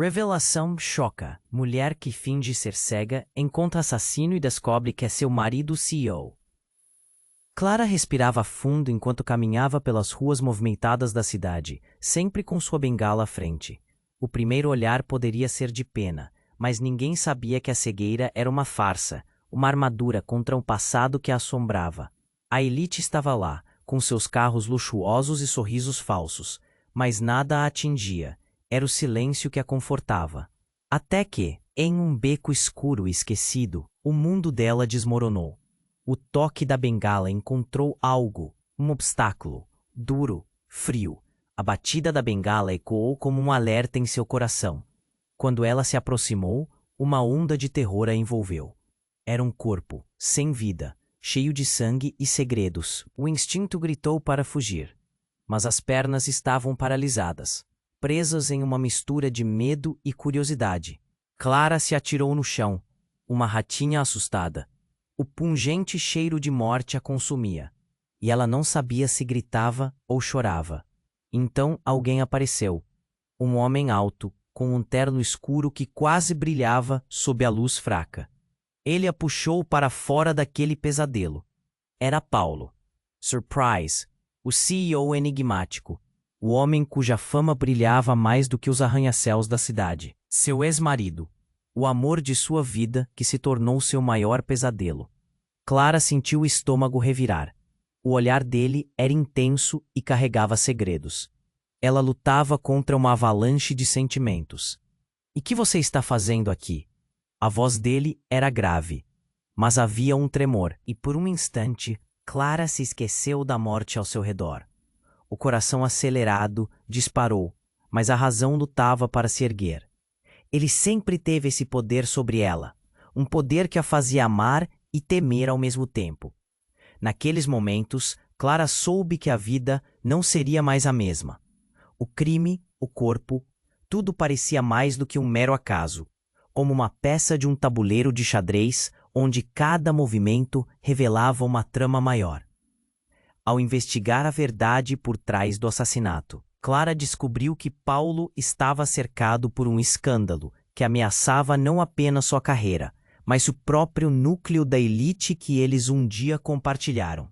Revelação choca. Mulher que finge ser cega encontra assassino e descobre que é seu marido CEO. Clara respirava fundo enquanto caminhava pelas ruas movimentadas da cidade, sempre com sua bengala à frente. O primeiro olhar poderia ser de pena, mas ninguém sabia que a cegueira era uma farsa, uma armadura contra um passado que a assombrava. A elite estava lá, com seus carros luxuosos e sorrisos falsos, mas nada a atingia. Era o silêncio que a confortava. Até que, em um beco escuro e esquecido, o mundo dela desmoronou. O toque da bengala encontrou algo, um obstáculo, duro, frio. A batida da bengala ecoou como um alerta em seu coração. Quando ela se aproximou, uma onda de terror a envolveu. Era um corpo, sem vida, cheio de sangue e segredos. O instinto gritou para fugir, mas as pernas estavam paralisadas, presas em uma mistura de medo e curiosidade. Clara se atirou no chão, uma ratinha assustada. O pungente cheiro de morte a consumia, e ela não sabia se gritava ou chorava. Então alguém apareceu, um homem alto, com um terno escuro que quase brilhava sob a luz fraca. Ele a puxou para fora daquele pesadelo. Era Paulo. Surprise, o CEO enigmático, o homem cuja fama brilhava mais do que os arranha-céus da cidade. Seu ex-marido, o amor de sua vida que se tornou seu maior pesadelo. Clara sentiu o estômago revirar. O olhar dele era intenso e carregava segredos. Ela lutava contra uma avalanche de sentimentos. "E que você está fazendo aqui?" A voz dele era grave, mas havia um tremor, e por um instante, Clara se esqueceu da morte ao seu redor. O coração acelerado disparou, mas a razão lutava para se erguer. Ele sempre teve esse poder sobre ela, um poder que a fazia amar e temer ao mesmo tempo. Naqueles momentos, Clara soube que a vida não seria mais a mesma. O crime, o corpo, tudo parecia mais do que um mero acaso, como uma peça de um tabuleiro de xadrez onde cada movimento revelava uma trama maior. Ao investigar a verdade por trás do assassinato, Clara descobriu que Paulo estava cercado por um escândalo que ameaçava não apenas sua carreira, mas o próprio núcleo da elite que eles um dia compartilharam.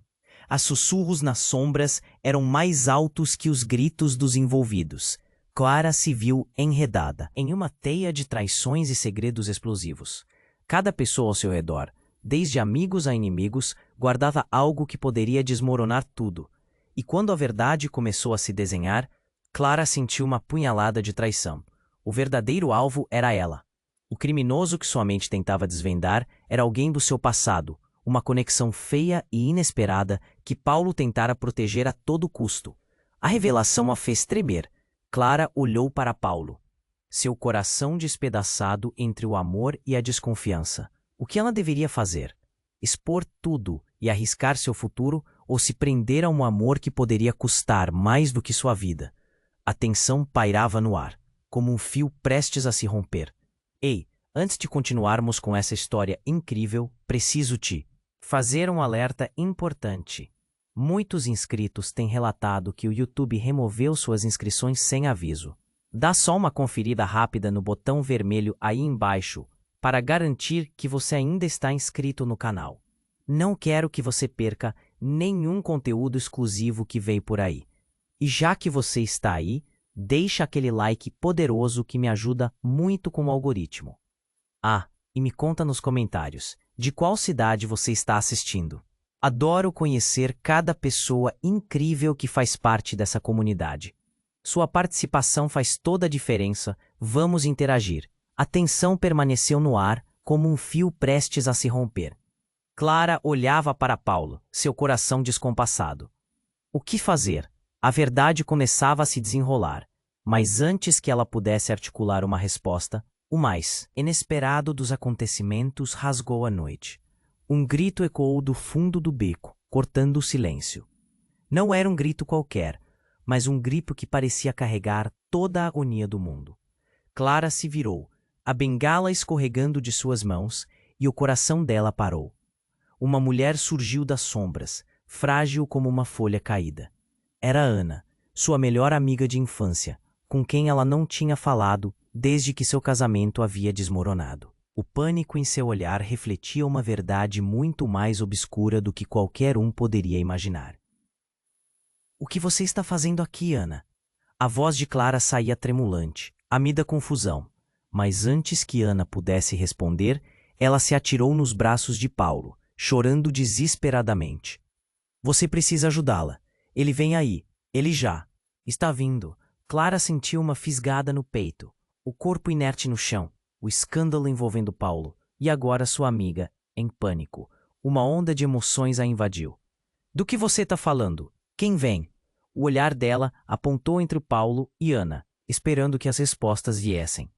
Os sussurros nas sombras eram mais altos que os gritos dos envolvidos. Clara se viu enredada em uma teia de traições e segredos explosivos. Cada pessoa ao seu redor, desde amigos a inimigos, guardava algo que poderia desmoronar tudo. E quando a verdade começou a se desenhar, Clara sentiu uma punhalada de traição. O verdadeiro alvo era ela. O criminoso que sua mente tentava desvendar era alguém do seu passado, uma conexão feia e inesperada que Paulo tentara proteger a todo custo. A revelação a fez tremer. Clara olhou para Paulo, seu coração despedaçado entre o amor e a desconfiança. O que ela deveria fazer? Expor tudo e arriscar seu futuro, ou se prender a um amor que poderia custar mais do que sua vida? A tensão pairava no ar, como um fio prestes a se romper. Ei, antes de continuarmos com essa história incrível, preciso te fazer um alerta importante. Muitos inscritos têm relatado que o YouTube removeu suas inscrições sem aviso. Dá só uma conferida rápida no botão vermelho aí embaixo para garantir que você ainda está inscrito no canal. Não quero que você perca nenhum conteúdo exclusivo que veio por aí. E já que você está aí, deixa aquele like poderoso que me ajuda muito com o algoritmo. Ah, e me conta nos comentários, de qual cidade você está assistindo. Adoro conhecer cada pessoa incrível que faz parte dessa comunidade. Sua participação faz toda a diferença, vamos interagir. A tensão permaneceu no ar, como um fio prestes a se romper. Clara olhava para Paulo, seu coração descompassado. O que fazer? A verdade começava a se desenrolar, mas antes que ela pudesse articular uma resposta, o mais inesperado dos acontecimentos rasgou a noite. Um grito ecoou do fundo do beco, cortando o silêncio. Não era um grito qualquer, mas um grito que parecia carregar toda a agonia do mundo. Clara se virou, a bengala escorregando de suas mãos, e o coração dela parou. Uma mulher surgiu das sombras, frágil como uma folha caída. Era Ana, sua melhor amiga de infância, com quem ela não tinha falado desde que seu casamento havia desmoronado. O pânico em seu olhar refletia uma verdade muito mais obscura do que qualquer um poderia imaginar. "O que você está fazendo aqui, Ana?" A voz de Clara saía tremulante, amida confusão. Mas antes que Ana pudesse responder, ela se atirou nos braços de Paulo, chorando desesperadamente. "Você precisa ajudá-la. Ele vem aí. Ele já está vindo." Clara sentiu uma fisgada no peito, o corpo inerte no chão, o escândalo envolvendo Paulo, e agora sua amiga, em pânico. Uma onda de emoções a invadiu. "Do que você está falando? Quem vem?" O olhar dela apontou entre Paulo e Ana, esperando que as respostas viessem.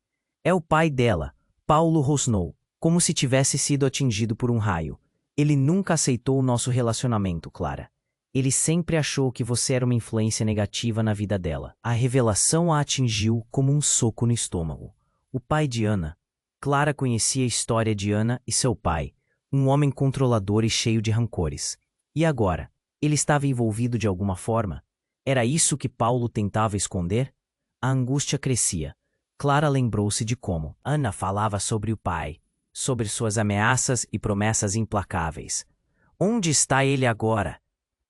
"É o pai dela." Paulo rosnou, como se tivesse sido atingido por um raio. "Ele nunca aceitou o nosso relacionamento, Clara. Ele sempre achou que você era uma influência negativa na vida dela." A revelação a atingiu como um soco no estômago. O pai de Ana. Clara conhecia a história de Ana e seu pai, um homem controlador e cheio de rancores. E agora, ele estava envolvido de alguma forma? Era isso que Paulo tentava esconder? A angústia crescia. Clara lembrou-se de como Ana falava sobre o pai, sobre suas ameaças e promessas implacáveis. "Onde está ele agora?"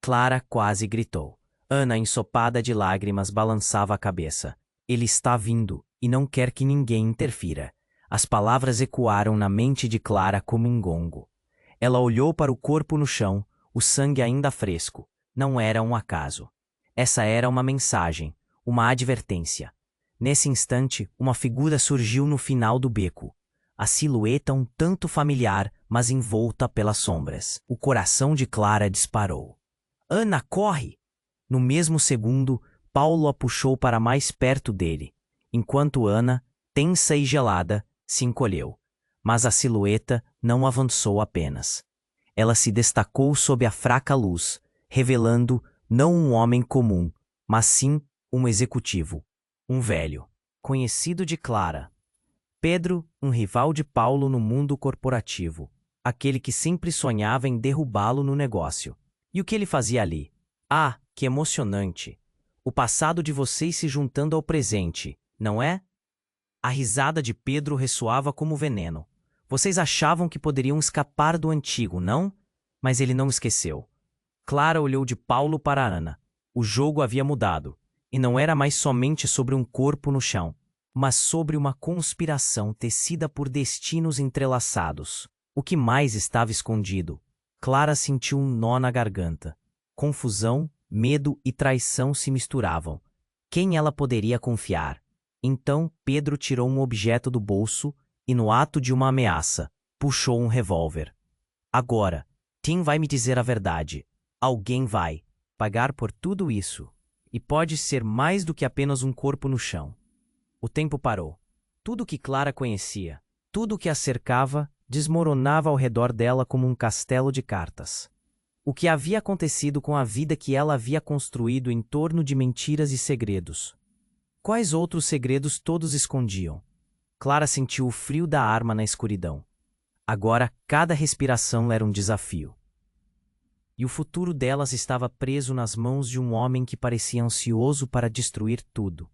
Clara quase gritou. Ana, ensopada de lágrimas, balançava a cabeça. "Ele está vindo e não quer que ninguém interfira." As palavras ecoaram na mente de Clara como um gongo. Ela olhou para o corpo no chão, o sangue ainda fresco. Não era um acaso. Essa era uma mensagem, uma advertência. Nesse instante, uma figura surgiu no final do beco. A silhueta um tanto familiar, mas envolta pelas sombras. O coração de Clara disparou. "Ana, corre!" No mesmo segundo, Paulo a puxou para mais perto dele, enquanto Ana, tensa e gelada, se encolheu. Mas a silhueta não avançou apenas. Ela se destacou sob a fraca luz, revelando não um homem comum, mas sim um executivo, um velho, conhecido de Clara. Pedro, um rival de Paulo no mundo corporativo, aquele que sempre sonhava em derrubá-lo no negócio. E o que ele fazia ali? Ah, que emocionante! O passado de vocês se juntando ao presente, não é? A risada de Pedro ressoava como veneno. Vocês achavam que poderiam escapar do antigo, não? Mas ele não esqueceu. Clara olhou de Paulo para Ana. O jogo havia mudado, e não era mais somente sobre um corpo no chão, mas sobre uma conspiração tecida por destinos entrelaçados. O que mais estava escondido? Clara sentiu um nó na garganta. Confusão, medo e traição se misturavam. Quem ela poderia confiar? Então Pedro tirou um objeto do bolso e, no ato de uma ameaça, puxou um revólver. "Agora, Tim vai me dizer a verdade. Alguém vai pagar por tudo isso. E pode ser mais do que apenas um corpo no chão." O tempo parou. Tudo que Clara conhecia, tudo que a cercava, desmoronava ao redor dela como um castelo de cartas. O que havia acontecido com a vida que ela havia construído em torno de mentiras e segredos? Quais outros segredos todos escondiam? Clara sentiu o frio da arma na escuridão. Agora, cada respiração era um desafio. E o futuro delas estava preso nas mãos de um homem que parecia ansioso para destruir tudo.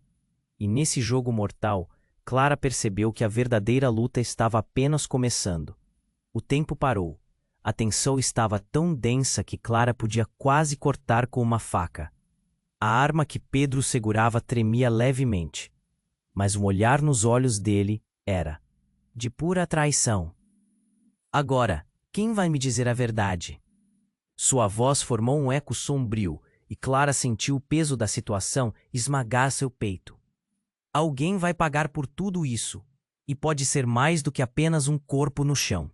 E nesse jogo mortal, Clara percebeu que a verdadeira luta estava apenas começando. O tempo parou. A tensão estava tão densa que Clara podia quase cortar com uma faca. A arma que Pedro segurava tremia levemente, mas um olhar nos olhos dele era de pura traição. "Agora, quem vai me dizer a verdade?" Sua voz formou um eco sombrio e Clara sentiu o peso da situação esmagar seu peito. "Alguém vai pagar por tudo isso, e pode ser mais do que apenas um corpo no chão."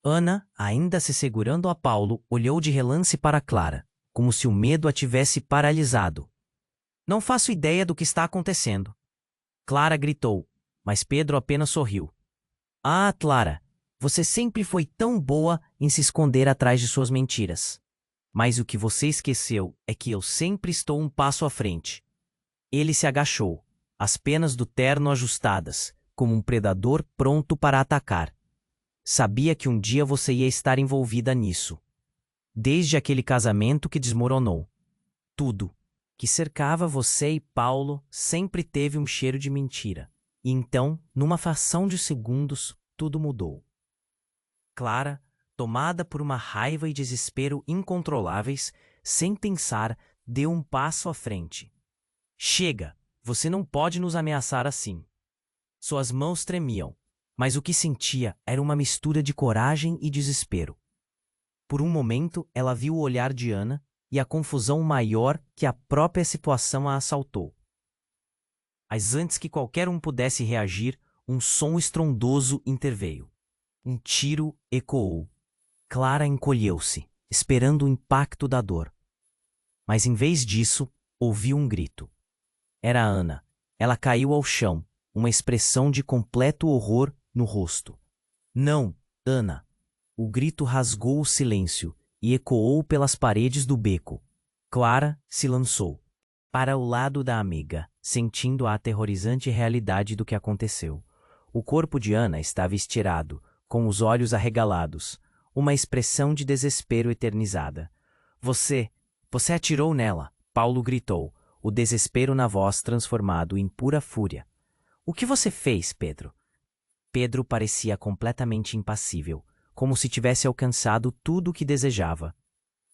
Ana, ainda se segurando a Paulo, olhou de relance para Clara, como se o medo a tivesse paralisado. "Não faço ideia do que está acontecendo." Clara gritou, mas Pedro apenas sorriu. "Ah, Clara, você sempre foi tão boa em se esconder atrás de suas mentiras. Mas o que você esqueceu é que eu sempre estou um passo à frente." Ele se agachou, as penas do terno ajustadas, como um predador pronto para atacar. "Sabia que um dia você ia estar envolvida nisso. Desde aquele casamento que desmoronou. Tudo que cercava você e Paulo sempre teve um cheiro de mentira." E então, numa fração de segundos, tudo mudou. Clara, tomada por uma raiva e desespero incontroláveis, sem pensar, deu um passo à frente. Chega! Você não pode nos ameaçar assim. Suas mãos tremiam, mas o que sentia era uma mistura de coragem e desespero. Por um momento, ela viu o olhar de Ana e a confusão maior que a própria situação a assaltou. Mas antes que qualquer um pudesse reagir, um som estrondoso interveio. Um tiro ecoou. Clara encolheu-se, esperando o impacto da dor. Mas em vez disso, ouviu um grito. Era Ana. Ela caiu ao chão, uma expressão de completo horror no rosto. Não, Ana! O grito rasgou o silêncio e ecoou pelas paredes do beco. Clara se lançou para o lado da amiga, sentindo a aterrorizante realidade do que aconteceu. O corpo de Ana estava estirado, com os olhos arregalados, uma expressão de desespero eternizada. Você atirou nela! Paulo gritou, o desespero na voz transformado em pura fúria. O que você fez, Pedro? Pedro parecia completamente impassível, como se tivesse alcançado tudo o que desejava.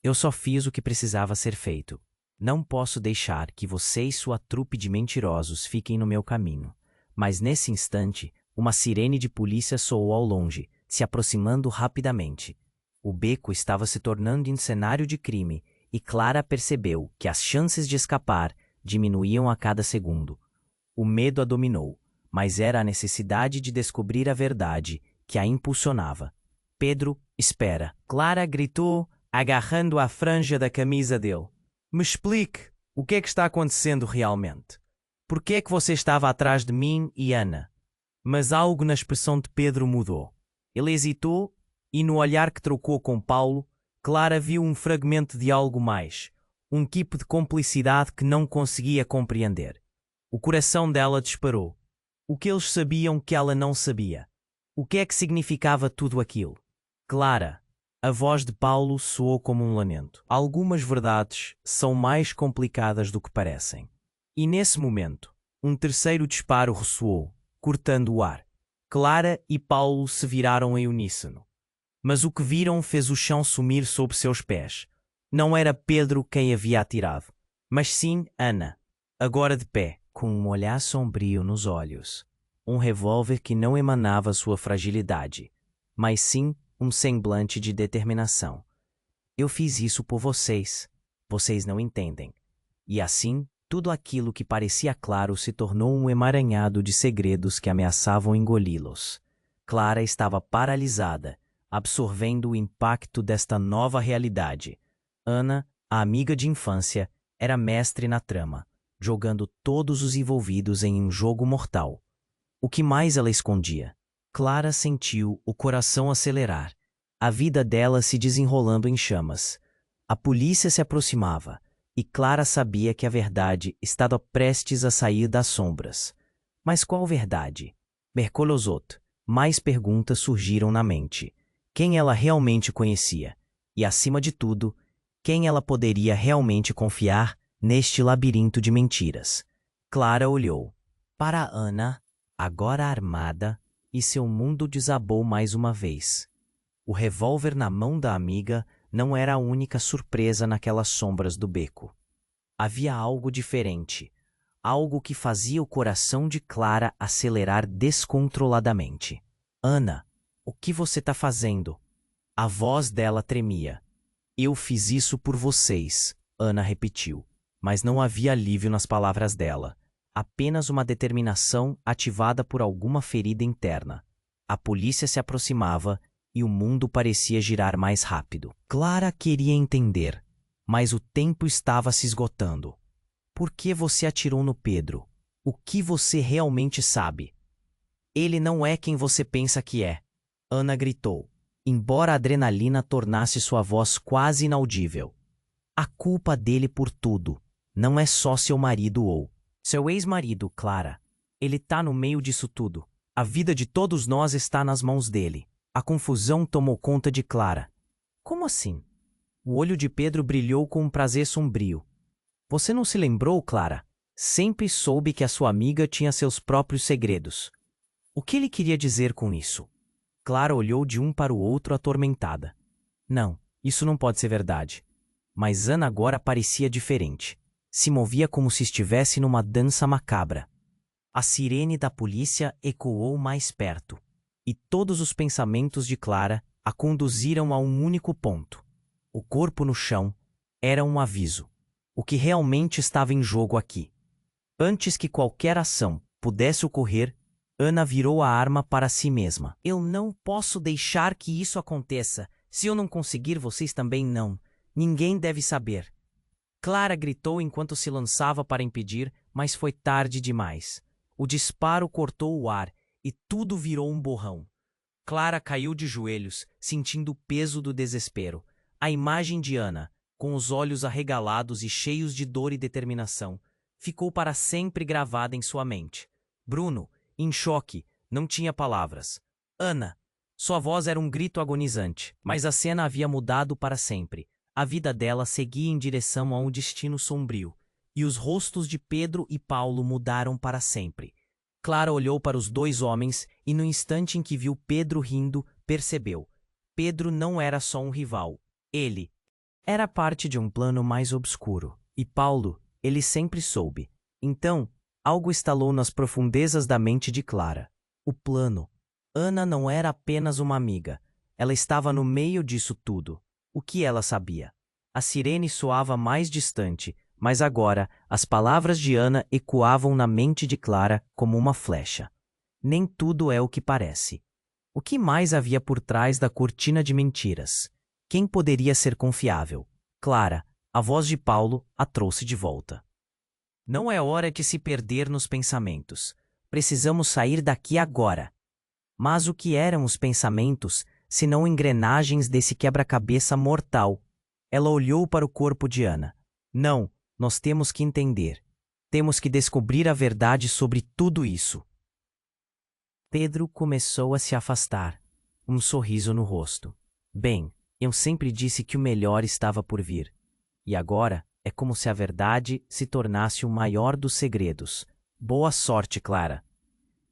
Eu só fiz o que precisava ser feito. Não posso deixar que você e sua trupe de mentirosos fiquem no meu caminho. Mas nesse instante, uma sirene de polícia soou ao longe, se aproximando rapidamente. O beco estava se tornando em cenário de crime e Clara percebeu que as chances de escapar diminuíam a cada segundo. O medo a dominou, mas era a necessidade de descobrir a verdade que a impulsionava. Pedro, espera! Clara gritou, agarrando a franja da camisa dele. Me explique, o que é que está acontecendo realmente? Por que é que você estava atrás de mim e Ana? Mas algo na expressão de Pedro mudou. Ele hesitou e no olhar que trocou com Paulo, Clara viu um fragmento de algo mais, um tipo de cumplicidade que não conseguia compreender. O coração dela disparou. O que eles sabiam que ela não sabia? O que é que significava tudo aquilo? Clara, a voz de Paulo soou como um lamento. Algumas verdades são mais complicadas do que parecem. E nesse momento, um terceiro disparo ressoou, cortando o ar. Clara e Paulo se viraram em uníssono. Mas o que viram fez o chão sumir sob seus pés. Não era Pedro quem havia atirado, mas sim Ana, agora de pé, com um olhar sombrio nos olhos. Um revólver que não emanava sua fragilidade, mas sim um semblante de determinação. Eu fiz isso por vocês. Vocês não entendem. E assim, tudo aquilo que parecia claro se tornou um emaranhado de segredos que ameaçavam engoli-los. Clara estava paralisada, absorvendo o impacto desta nova realidade. Ana, a amiga de infância, era mestre na trama, jogando todos os envolvidos em um jogo mortal. O que mais ela escondia? Clara sentiu o coração acelerar, a vida dela se desenrolando em chamas. A polícia se aproximava, e Clara sabia que a verdade estava prestes a sair das sombras. Mas qual verdade? Mercolosot. Mais perguntas surgiram na mente. Quem ela realmente conhecia? E, acima de tudo, quem ela poderia realmente confiar neste labirinto de mentiras? Clara olhou para Ana, agora armada, e seu mundo desabou mais uma vez. O revólver na mão da amiga não era a única surpresa naquelas sombras do beco. Havia algo diferente, algo que fazia o coração de Clara acelerar descontroladamente. Ana, o que você está fazendo? A voz dela tremia. Eu fiz isso por vocês, Ana repetiu, mas não havia alívio nas palavras dela. Apenas uma determinação ativada por alguma ferida interna. A polícia se aproximava e o mundo parecia girar mais rápido. Clara queria entender, mas o tempo estava se esgotando. Por que você atirou no Pedro? O que você realmente sabe? Ele não é quem você pensa que é, Ana gritou, embora a adrenalina tornasse sua voz quase inaudível. A culpa dele por tudo não é só seu marido ou seu ex-marido, Clara. Ele tá no meio disso tudo. A vida de todos nós está nas mãos dele. A confusão tomou conta de Clara. Como assim? O olho de Pedro brilhou com um prazer sombrio. Você não se lembrou, Clara? Sempre soube que a sua amiga tinha seus próprios segredos. O que ele queria dizer com isso? Clara olhou de um para o outro atormentada. Não, isso não pode ser verdade. Mas Ana agora parecia diferente. Se movia como se estivesse numa dança macabra. A sirene da polícia ecoou mais perto. E todos os pensamentos de Clara a conduziram a um único ponto. O corpo no chão era um aviso. O que realmente estava em jogo aqui? Antes que qualquer ação pudesse ocorrer, Ana virou a arma para si mesma. Eu não posso deixar que isso aconteça. Se eu não conseguir, vocês também não. Ninguém deve saber. Clara gritou enquanto se lançava para impedir, mas foi tarde demais. O disparo cortou o ar e tudo virou um borrão. Clara caiu de joelhos, sentindo o peso do desespero. A imagem de Ana, com os olhos arregalados e cheios de dor e determinação, ficou para sempre gravada em sua mente. Bruno, em choque, não tinha palavras. Ana. Sua voz era um grito agonizante, mas a cena havia mudado para sempre. A vida dela seguia em direção a um destino sombrio, e os rostos de Pedro e Paulo mudaram para sempre. Clara olhou para os dois homens e, no instante em que viu Pedro rindo, percebeu. Pedro não era só um rival. Ele era parte de um plano mais obscuro. E Paulo, ele sempre soube. Então, algo estalou nas profundezas da mente de Clara. O plano. Ana não era apenas uma amiga. Ela estava no meio disso tudo. O que ela sabia? A sirene soava mais distante, mas agora as palavras de Ana ecoavam na mente de Clara como uma flecha. Nem tudo é o que parece. O que mais havia por trás da cortina de mentiras? Quem poderia ser confiável? Clara, a voz de Paulo, a trouxe de volta. Não é hora de se perder nos pensamentos. Precisamos sair daqui agora. Mas o que eram os pensamentos, senão engrenagens desse quebra-cabeça mortal? Ela olhou para o corpo de Ana. Não, nós temos que entender. Temos que descobrir a verdade sobre tudo isso. Pedro começou a se afastar, um sorriso no rosto. Bem, eu sempre disse que o melhor estava por vir. E agora é como se a verdade se tornasse o maior dos segredos. Boa sorte, Clara.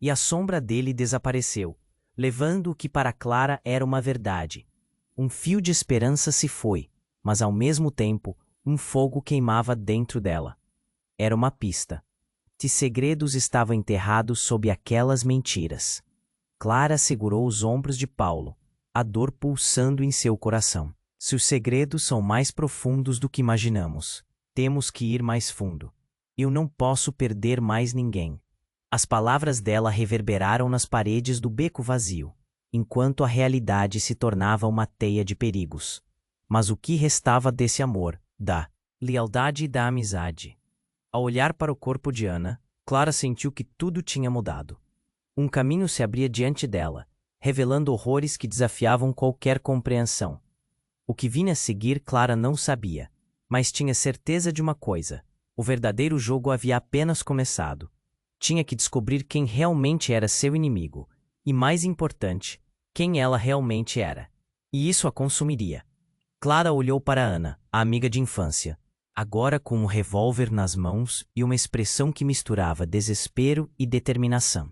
E a sombra dele desapareceu, levando o que para Clara era uma verdade. Um fio de esperança se foi, mas ao mesmo tempo, um fogo queimava dentro dela. Era uma pista. Que segredos estavam enterrados sob aquelas mentiras? Clara segurou os ombros de Paulo, a dor pulsando em seu coração. Se os segredos são mais profundos do que imaginamos, temos que ir mais fundo. Eu não posso perder mais ninguém. As palavras dela reverberaram nas paredes do beco vazio, enquanto a realidade se tornava uma teia de perigos. Mas o que restava desse amor, da lealdade e da amizade? Ao olhar para o corpo de Ana, Clara sentiu que tudo tinha mudado. Um caminho se abria diante dela, revelando horrores que desafiavam qualquer compreensão. O que vinha a seguir Clara não sabia, mas tinha certeza de uma coisa: o verdadeiro jogo havia apenas começado. Tinha que descobrir quem realmente era seu inimigo, e mais importante, quem ela realmente era. E isso a consumiria. Clara olhou para Ana, a amiga de infância, agora com um revólver nas mãos e uma expressão que misturava desespero e determinação.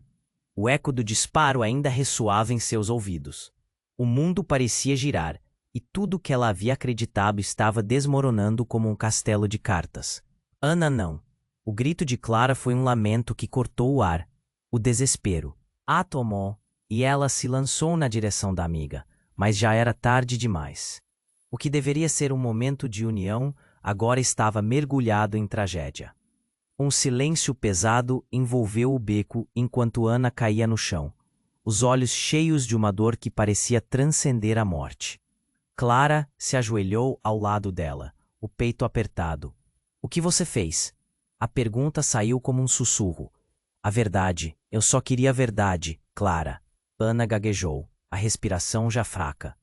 O eco do disparo ainda ressoava em seus ouvidos. O mundo parecia girar, e tudo que ela havia acreditado estava desmoronando como um castelo de cartas. Ana não. O grito de Clara foi um lamento que cortou o ar. O desespero a tomou, e ela se lançou na direção da amiga, mas já era tarde demais. O que deveria ser um momento de união agora estava mergulhado em tragédia. Um silêncio pesado envolveu o beco enquanto Ana caía no chão, os olhos cheios de uma dor que parecia transcender a morte. Clara se ajoelhou ao lado dela, o peito apertado. O que você fez? A pergunta saiu como um sussurro. A verdade, eu só queria a verdade, Clara. Ana gaguejou, a respiração já fraca.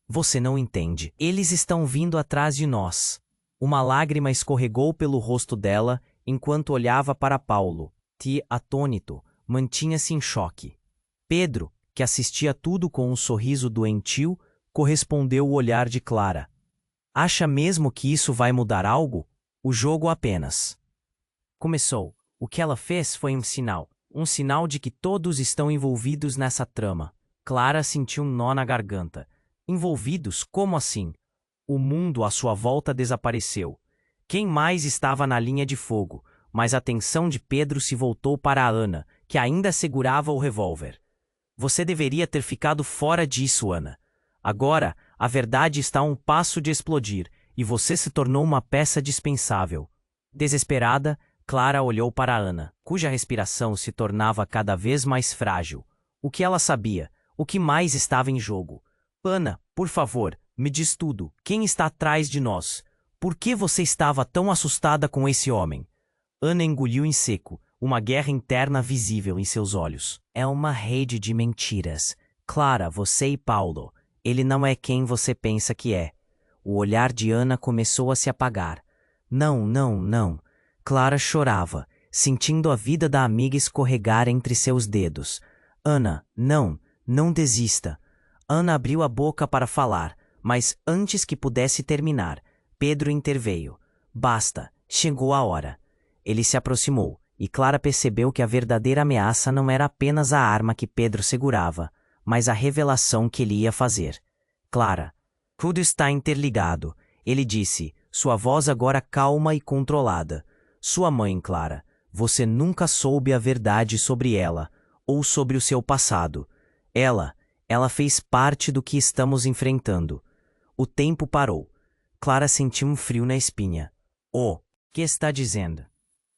Você não entende. Eles estão vindo atrás de nós. Uma lágrima escorregou pelo rosto dela enquanto olhava para Paulo, que, atônito, mantinha-se em choque. Pedro, que assistia tudo com um sorriso doentio, correspondeu o olhar de Clara. Acha mesmo que isso vai mudar algo? O jogo apenas Começou. O que ela fez foi um sinal de que todos estão envolvidos nessa trama. Clara sentiu um nó na garganta. Envolvidos? Como assim? O mundo à sua volta desapareceu. Quem mais estava na linha de fogo? Mas a atenção de Pedro se voltou para a Ana, que ainda segurava o revólver. Você deveria ter ficado fora disso, Ana. Agora, a verdade está a um passo de explodir, e você se tornou uma peça dispensável. Desesperada, Clara olhou para Ana, cuja respiração se tornava cada vez mais frágil. O que ela sabia? O que mais estava em jogo? Ana, por favor, me diz tudo. Quem está atrás de nós? Por que você estava tão assustada com esse homem? Ana engoliu em seco, uma guerra interna visível em seus olhos. É uma rede de mentiras. Clara, você e Paulo. Ele não é quem você pensa que é. O olhar de Ana começou a se apagar. Não, não, não. Clara chorava, sentindo a vida da amiga escorregar entre seus dedos. Ana, não, não desista. Ana abriu a boca para falar, mas antes que pudesse terminar, Pedro interveio. Basta, chegou a hora. Ele se aproximou, e Clara percebeu que a verdadeira ameaça não era apenas a arma que Pedro segurava, mas a revelação que ele ia fazer. Clara, tudo está interligado, ele disse, sua voz agora calma e controlada. Sua mãe, Clara, você nunca soube a verdade sobre ela, ou sobre o seu passado. Ela fez parte do que estamos enfrentando. O tempo parou. Clara sentiu um frio na espinha. Oh, que está dizendo?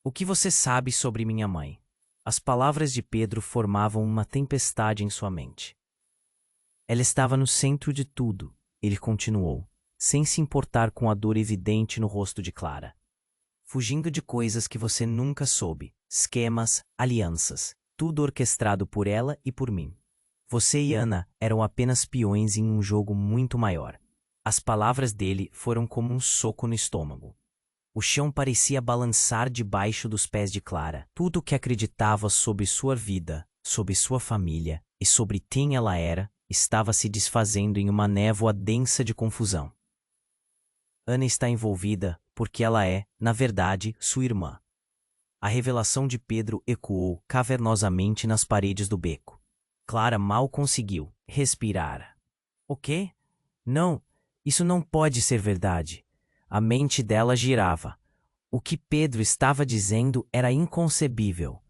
O que você sabe sobre minha mãe? As palavras de Pedro formavam uma tempestade em sua mente. Ela estava no centro de tudo, ele continuou, sem se importar com a dor evidente no rosto de Clara. Fugindo de coisas que você nunca soube, esquemas, alianças, tudo orquestrado por ela e por mim. Você e Ana eram apenas peões em um jogo muito maior. As palavras dele foram como um soco no estômago. O chão parecia balançar debaixo dos pés de Clara. Tudo o que acreditava sobre sua vida, sobre sua família e sobre quem ela era, estava se desfazendo em uma névoa densa de confusão. Ana está envolvida porque ela é, na verdade, sua irmã. A revelação de Pedro ecoou cavernosamente nas paredes do beco. Clara mal conseguiu respirar. O quê? Não, isso não pode ser verdade. A mente dela girava. O que Pedro estava dizendo era inconcebível.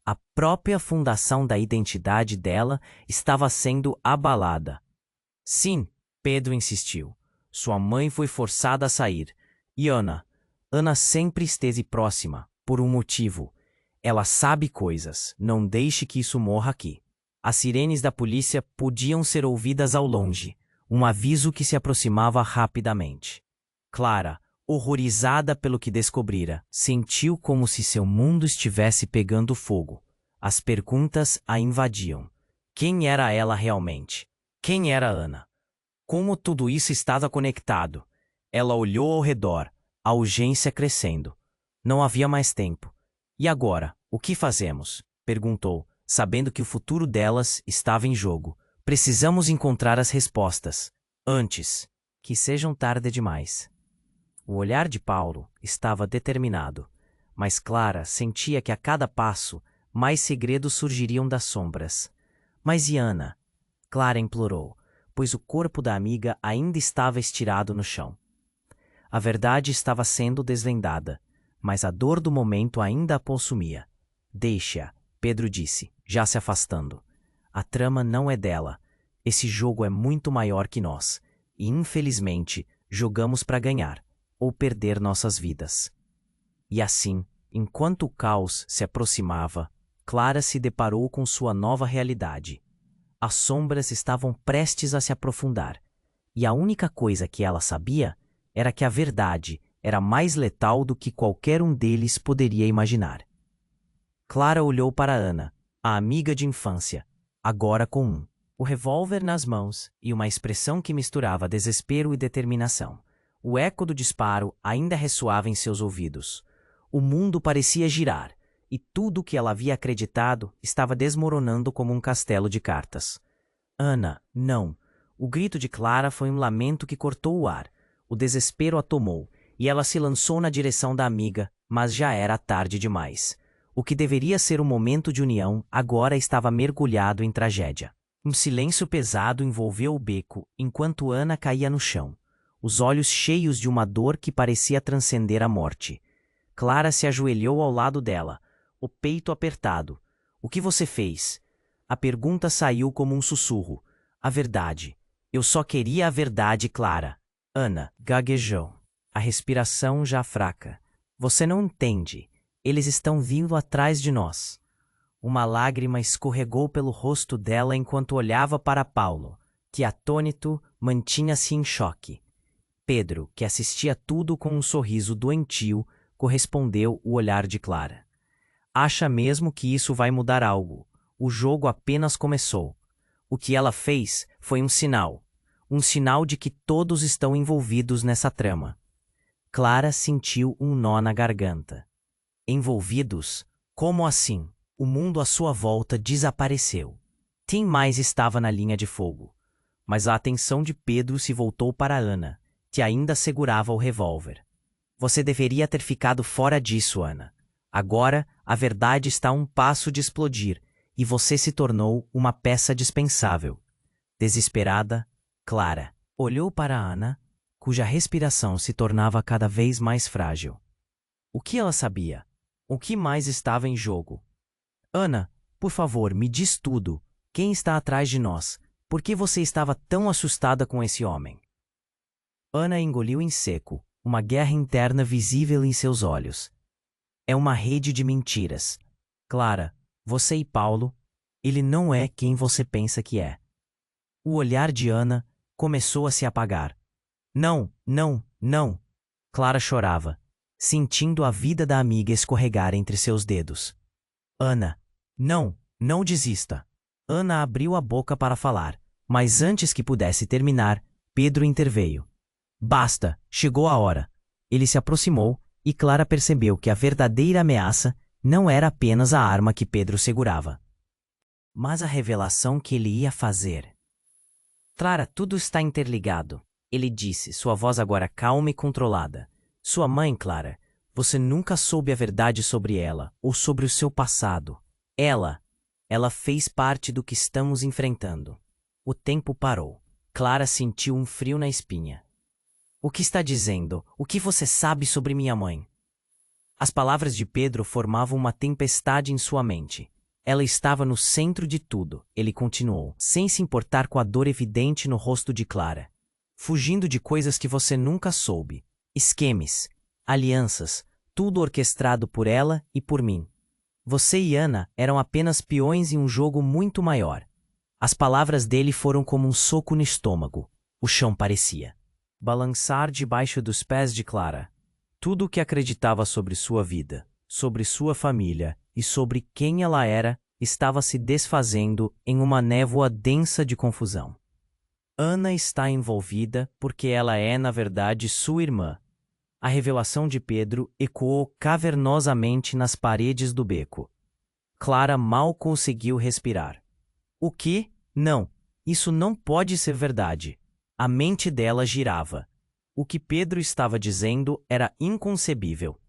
A própria fundação da identidade dela estava sendo abalada. Sim, Pedro insistiu. Sua mãe foi forçada a sair. E Ana sempre esteve próxima, por um motivo. Ela sabe coisas. Não deixe que isso morra aqui. As sirenes da polícia podiam ser ouvidas ao longe. Um aviso que se aproximava rapidamente. Clara, horrorizada pelo que descobrira, sentiu como se seu mundo estivesse pegando fogo. As perguntas a invadiam. Quem era ela realmente? Quem era Ana? Como tudo isso estava conectado? Ela olhou ao redor, a urgência crescendo. Não havia mais tempo. E agora, o que fazemos? Perguntou, sabendo que o futuro delas estava em jogo. Precisamos encontrar as respostas. Antes que sejam tarde demais. O olhar de Paulo estava determinado, mas Clara sentia que a cada passo mais segredos surgiriam das sombras. Mas e Ana? Clara implorou, pois o corpo da amiga ainda estava estirado no chão. A verdade estava sendo desvendada, mas a dor do momento ainda a consumia. Deixa-a, Pedro disse, já se afastando. A trama não é dela. Esse jogo é muito maior que nós, e infelizmente jogamos para ganhar ou perder nossas vidas. E assim, enquanto o caos se aproximava, Clara se deparou com sua nova realidade. As sombras estavam prestes a se aprofundar, e a única coisa que ela sabia era que a verdade era mais letal do que qualquer um deles poderia imaginar. Clara olhou para Ana, a amiga de infância, agora com o revólver nas mãos e uma expressão que misturava desespero e determinação. O eco do disparo ainda ressoava em seus ouvidos. O mundo parecia girar, e tudo o que ela havia acreditado estava desmoronando como um castelo de cartas. Ana, não! O grito de Clara foi um lamento que cortou o ar. O desespero a tomou, e ela se lançou na direção da amiga, Mas já era tarde demais. O que deveria ser um momento de união agora estava mergulhado em tragédia. Um silêncio pesado envolveu o beco enquanto Ana caía no chão, os olhos cheios de uma dor que parecia transcender a morte. Clara se ajoelhou ao lado dela, o peito apertado. O que você fez? A pergunta saiu como um sussurro. A verdade. Eu só queria a verdade, Clara. Ana gaguejou, a respiração já fraca. Você não entende. Eles estão vindo atrás de nós. Uma lágrima escorregou pelo rosto dela enquanto olhava para Paulo, que, atônito, mantinha-se em choque. Pedro, que assistia tudo com um sorriso doentio, correspondeu o olhar de Clara. Acha mesmo que isso vai mudar algo? O jogo apenas começou. O que ela fez foi um sinal de que todos estão envolvidos nessa trama. Clara sentiu um nó na garganta. Envolvidos? Como assim? O mundo à sua volta desapareceu. Quem mais estava na linha de fogo? Mas a atenção de Pedro se voltou para Ana, que ainda segurava o revólver. Você deveria ter ficado fora disso, Ana. Agora, a verdade está a um passo de explodir, e você se tornou uma peça dispensável. Desesperada, Clara olhou para Ana, cuja respiração se tornava cada vez mais frágil. O que ela sabia? O que mais estava em jogo? Ana, por favor, me diz tudo. Quem está atrás de nós? Por que você estava tão assustada com esse homem? Ana engoliu em seco, uma guerra interna visível em seus olhos. É uma rede de mentiras. Clara, você e Paulo, ele não é quem você pensa que é. O olhar de Ana começou a se apagar. Não, não, não. Clara chorava, sentindo a vida da amiga escorregar entre seus dedos. Ana, não desista. Ana abriu a boca para falar, mas antes que pudesse terminar, Pedro interveio. Basta, chegou a hora. Ele se aproximou e Clara percebeu que a verdadeira ameaça não era apenas a arma que Pedro segurava, mas a revelação que ele ia fazer. Clara, tudo está interligado, ele disse, sua voz agora calma e controlada. Sua mãe, Clara, você nunca soube a verdade sobre ela ou sobre o seu passado. Ela fez parte do que estamos enfrentando. O tempo parou. Clara sentiu um frio na espinha. O que está dizendo? O que você sabe sobre minha mãe? As palavras de Pedro formavam uma tempestade em sua mente. Ela estava no centro de tudo, ele continuou, sem se importar com a dor evidente no rosto de Clara. Fugindo de coisas que você nunca soube. Esquemas, alianças, tudo orquestrado por ela e por mim. Você e Ana eram apenas peões em um jogo muito maior. As palavras dele foram como um soco no estômago. O chão parecia balançar debaixo dos pés de Clara. Tudo o que acreditava sobre sua vida, sobre sua família e sobre quem ela era, estava se desfazendo em uma névoa densa de confusão. Ana está envolvida porque ela é, na verdade, sua irmã. A revelação de Pedro ecoou cavernosamente nas paredes do beco. Clara mal conseguiu respirar. O quê? Não, isso não pode ser verdade. A mente dela girava. O que Pedro estava dizendo era inconcebível.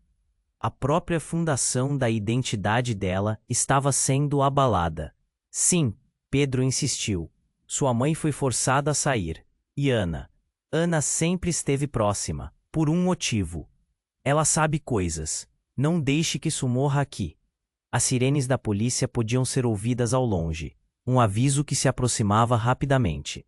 A própria fundação da identidade dela estava sendo abalada. Sim, Pedro insistiu. Sua mãe foi forçada a sair. E Ana? Ana sempre esteve próxima, por um motivo. Ela sabe coisas. Não deixe que isso morra aqui. As sirenes da polícia podiam ser ouvidas ao longe. Um aviso que se aproximava rapidamente.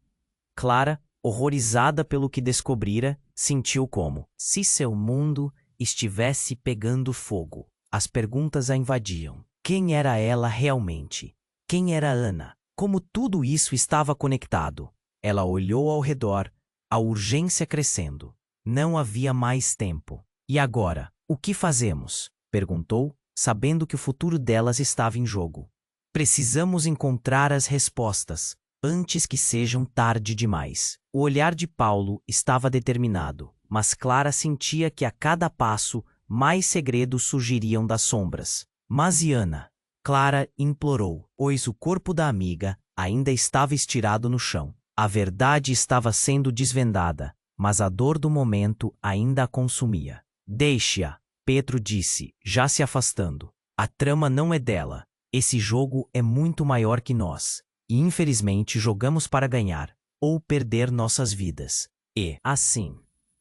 Clara, horrorizada pelo que descobrira, sentiu como se seu mundo estivesse pegando fogo. As perguntas a invadiam. Quem era ela realmente? Quem era Ana? Como tudo isso estava conectado? Ela olhou ao redor, a urgência crescendo. Não havia mais tempo. E agora, o que fazemos? Perguntou, sabendo que o futuro delas estava em jogo. Precisamos encontrar as respostas, antes que sejam tarde demais. O olhar de Paulo estava determinado, mas Clara sentia que a cada passo mais segredos surgiriam das sombras. Mas e Ana? Clara implorou, pois o corpo da amiga ainda estava estirado no chão. A verdade estava sendo desvendada, mas a dor do momento ainda a consumia. Deixe-a. Pedro disse, já se afastando. A trama não é dela. Esse jogo é muito maior que nós. E infelizmente jogamos para ganhar ou perder nossas vidas. E, assim,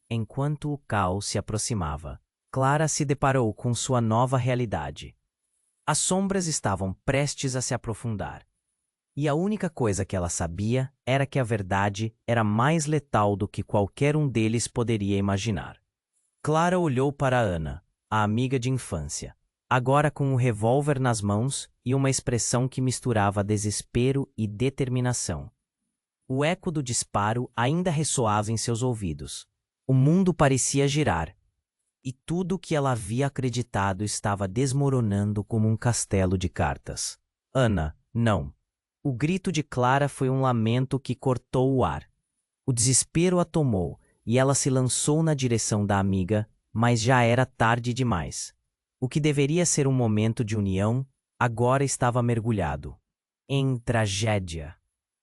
enquanto o caos se aproximava, Clara se deparou com sua nova realidade. As sombras estavam prestes a se aprofundar. E a única coisa que ela sabia era que a verdade era mais letal do que qualquer um deles poderia imaginar. Clara olhou para Ana, a amiga de infância, agora com um revólver nas mãos e uma expressão que misturava desespero e determinação. O eco do disparo ainda ressoava em seus ouvidos. O mundo parecia girar, e tudo o que ela havia acreditado estava desmoronando como um castelo de cartas. Ana, não. O grito de Clara foi um lamento que cortou o ar. O desespero a tomou, e ela se lançou na direção da amiga, mas já era tarde demais. O que deveria ser um momento de união, agora estava mergulhado em tragédia.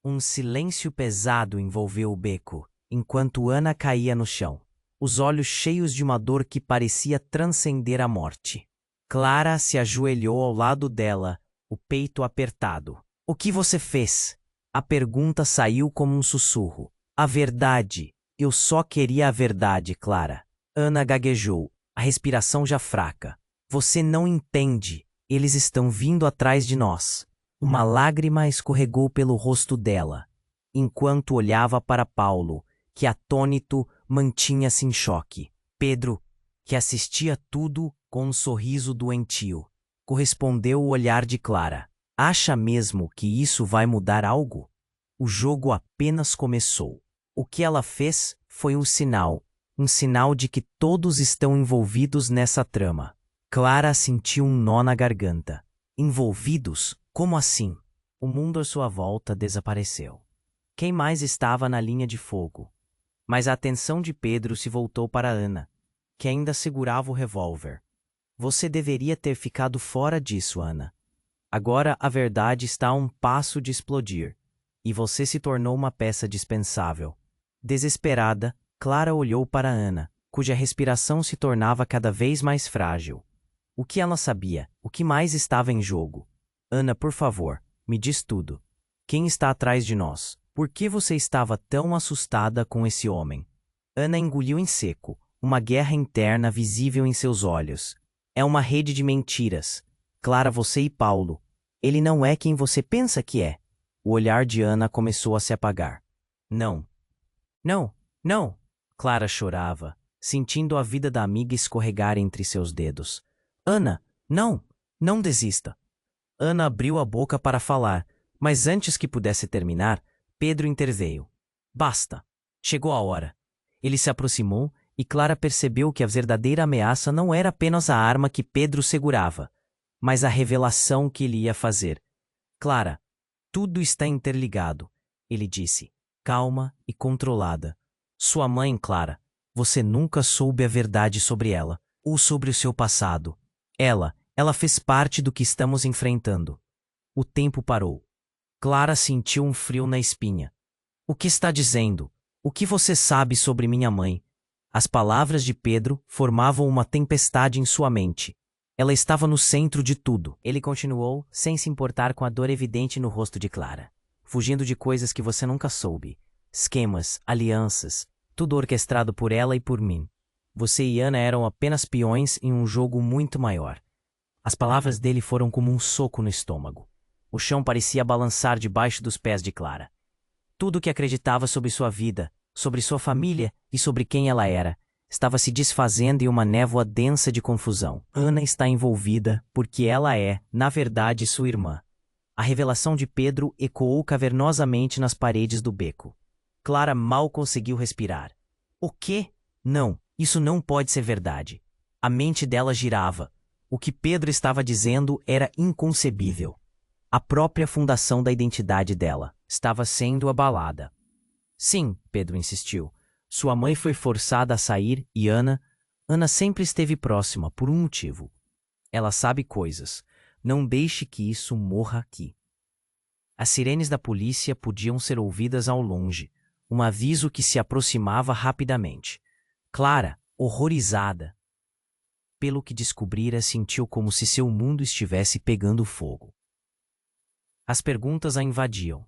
Um silêncio pesado envolveu o beco, enquanto Ana caía no chão, os olhos cheios de uma dor que parecia transcender a morte. Clara se ajoelhou ao lado dela, o peito apertado. O que você fez? A pergunta saiu como um sussurro. A verdade. Eu só queria a verdade, Clara. Ana gaguejou, a respiração já fraca. Você não entende. Eles estão vindo atrás de nós. Uma lágrima escorregou pelo rosto dela, enquanto olhava para Paulo, que atônito mantinha-se em choque. Pedro, que assistia tudo com um sorriso doentio, correspondeu o olhar de Clara. Acha mesmo que isso vai mudar algo? O jogo apenas começou. O que ela fez foi um sinal de que todos estão envolvidos nessa trama. Clara sentiu um nó na garganta. Envolvidos? Como assim? O mundo à sua volta desapareceu. Quem mais estava na linha de fogo? Mas a atenção de Pedro se voltou para Ana, que ainda segurava o revólver. Você deveria ter ficado fora disso, Ana. Agora a verdade está a um passo de explodir, e você se tornou uma peça dispensável. Desesperada, Clara olhou para Ana, cuja respiração se tornava cada vez mais frágil. O que ela sabia? O que mais estava em jogo? Ana, por favor, me diz tudo. Quem está atrás de nós? Por que você estava tão assustada com esse homem? Ana engoliu em seco, uma guerra interna visível em seus olhos. É uma rede de mentiras. Clara, você e Paulo. Ele não é quem você pensa que é. O olhar de Ana começou a se apagar. Não. Não, não. Clara chorava, sentindo a vida da amiga escorregar entre seus dedos. Ana, não, não desista. Ana abriu a boca para falar, mas antes que pudesse terminar, Pedro interveio. Basta. Chegou a hora. Ele se aproximou e Clara percebeu que a verdadeira ameaça não era apenas a arma que Pedro segurava, mas a revelação que ele ia fazer. Clara, tudo está interligado, ele disse, calma e controlada. Sua mãe, Clara, você nunca soube a verdade sobre ela, ou sobre o seu passado. Ela fez parte do que estamos enfrentando. O tempo parou. Clara sentiu um frio na espinha. O que está dizendo? O que você sabe sobre minha mãe? As palavras de Pedro formavam uma tempestade em sua mente. Ela estava no centro de tudo. Ele continuou, sem se importar com a dor evidente no rosto de Clara. Fugindo de coisas que você nunca soube. Esquemas, alianças, tudo orquestrado por ela e por mim. Você e Ana eram apenas peões em um jogo muito maior. As palavras dele foram como um soco no estômago. O chão parecia balançar debaixo dos pés de Clara. Tudo o que acreditava sobre sua vida, sobre sua família e sobre quem ela era, estava se desfazendo em uma névoa densa de confusão. Ana está envolvida porque ela é, na verdade, sua irmã. A revelação de Pedro ecoou cavernosamente nas paredes do beco. Clara mal conseguiu respirar. O quê? Não, isso não pode ser verdade. A mente dela girava. O que Pedro estava dizendo era inconcebível. A própria fundação da identidade dela estava sendo abalada. Sim, Pedro insistiu. Sua mãe foi forçada a sair e Ana sempre esteve próxima por um motivo. Ela sabe coisas. Não deixe que isso morra aqui. As sirenes da polícia podiam ser ouvidas ao longe, um aviso que se aproximava rapidamente. Clara, horrorizada, Pelo que descobrira, sentiu como se seu mundo estivesse pegando fogo. As perguntas a invadiam.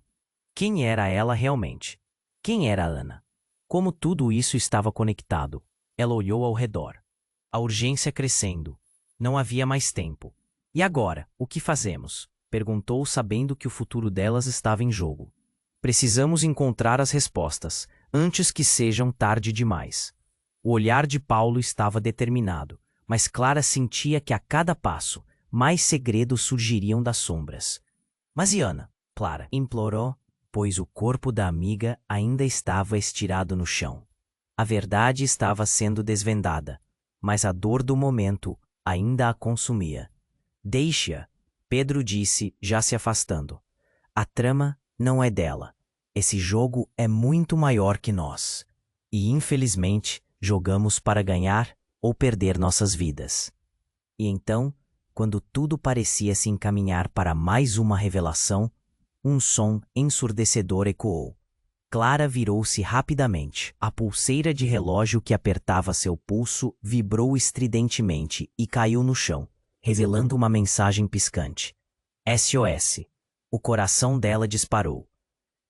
Quem era ela realmente? Quem era Ana? Como tudo isso estava conectado? Ela olhou ao redor. A urgência crescendo. Não havia mais tempo. E agora, o que fazemos? Perguntou, sabendo que o futuro delas estava em jogo. Precisamos encontrar as respostas, antes que sejam tarde demais. O olhar de Paulo estava determinado, mas Clara sentia que a cada passo, mais segredos surgiriam das sombras. Mas e Ana? Clara implorou, pois o corpo da amiga ainda estava estirado no chão. A verdade estava sendo desvendada, mas a dor do momento ainda a consumia. Deixe-a, Pedro disse, já se afastando. A trama não é dela. Esse jogo é muito maior que nós. E, infelizmente, jogamos para ganhar ou perder nossas vidas. E então, quando tudo parecia se encaminhar para mais uma revelação, um som ensurdecedor ecoou. Clara virou-se rapidamente. A pulseira de relógio que apertava seu pulso vibrou estridentemente e caiu no chão, revelando uma mensagem piscante. SOS. O coração dela disparou.